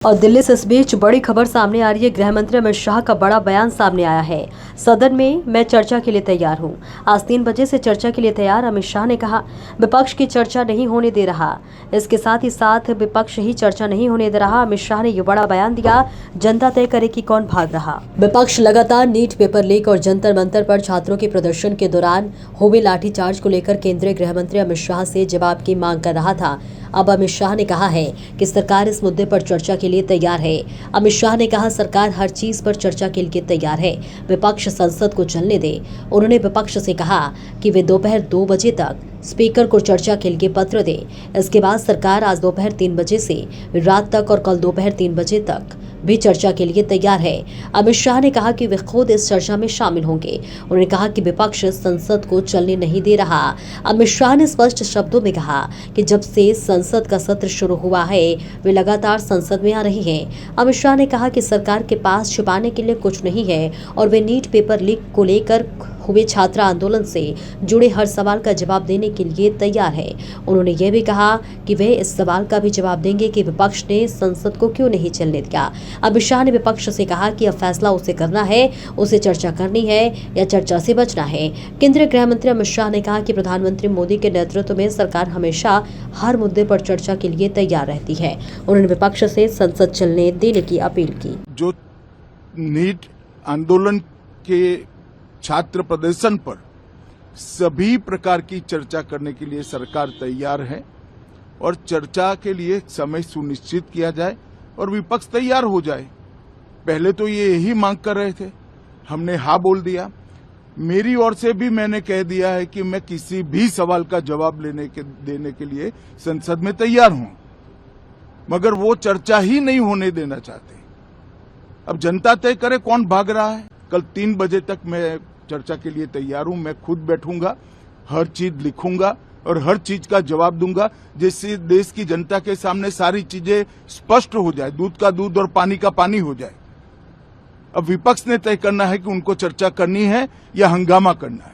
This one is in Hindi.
और दिल्ली से इस बीच बड़ी खबर सामने आ रही है। गृह मंत्री अमित शाह का बड़ा बयान सामने आया है। सदन में मैं चर्चा के लिए तैयार हूं। आज 3 बजे से चर्चा के लिए तैयार। अमित शाह ने कहा विपक्ष की चर्चा नहीं होने दे रहा। इसके साथ ही विपक्ष ही चर्चा नहीं होने दे रहा। अमित शाह ने ये बड़ा बयान दिया, जनता तय करे कि कौन भाग रहा। विपक्ष लगातार नीट पेपर लीक और जंतर मंतर पर छात्रों के प्रदर्शन के दौरान हुए लाठीचार्ज को लेकर केंद्रीय गृह मंत्री अमित शाह से जवाब की मांग कर रहा था। अब अमित शाह ने कहा है कि सरकार इस मुद्दे पर चर्चा के लिए तैयार है। अमित शाह ने कहा सरकार हर चीज पर चर्चा के लिए तैयार है, विपक्ष संसद को चलने दे। उन्होंने विपक्ष से कहा कि वे दोपहर 2 बजे तक स्पीकर को चर्चा के लिए पत्र दे। इसके बाद सरकार आज दोपहर 3 बजे से रात तक और कल दोपहर 3 बजे तक भी चर्चा के लिए तैयार है। अमित शाह ने कहा कि वे खुद इस चर्चा में शामिल होंगे। उन्होंने कहा कि विपक्ष संसद को चलने नहीं दे रहा। अमित शाह ने स्पष्ट शब्दों में कहा कि जब से संसद का सत्र शुरू हुआ है वे लगातार संसद में आ रही हैं। अमित शाह ने कहा कि सरकार के पास छिपाने के लिए कुछ नहीं है और वे नीट पेपर लीक को लेकर हुए छात्र आंदोलन से जुड़े हर सवाल का जवाब देने के लिए तैयार है। उन्होंने यह भी कहा कि वे इस सवाल का भी जवाब देंगे कि विपक्ष ने संसद को क्यों नहीं चलने दिया। अमित शाह ने विपक्ष से कहा कि अब फैसला उसे करना है, उसे चर्चा करनी है या चर्चा से बचना है। केंद्रीय गृह मंत्री अमित शाह ने कहा कि प्रधानमंत्री मोदी के नेतृत्व में सरकार हमेशा हर मुद्दे पर चर्चा के लिए तैयार रहती है। उन्होंने विपक्ष से संसद चलने देने की अपील की। जो नीट आंदोलन के छात्र प्रदर्शन पर सभी प्रकार की चर्चा करने के लिए सरकार तैयार है और चर्चा के लिए समय सुनिश्चित किया जाए और विपक्ष तैयार हो जाए। पहले तो ये यही मांग कर रहे थे, हमने हाँ बोल दिया। मेरी ओर से भी मैंने कह दिया है कि मैं किसी भी सवाल का जवाब देने के लिए संसद में तैयार हूं, मगर वो चर्चा ही नहीं होने देना चाहते। अब जनता तय करे कौन भाग रहा है। कल 3 बजे तक मैं चर्चा के लिए तैयार हूं। मैं खुद बैठूंगा, हर चीज लिखूंगा और हर चीज का जवाब दूंगा, जिससे देश की जनता के सामने सारी चीजें स्पष्ट हो जाए, दूध का दूध और पानी का पानी हो जाए। अब विपक्ष ने तय करना है कि उनको चर्चा करनी है या हंगामा करना है।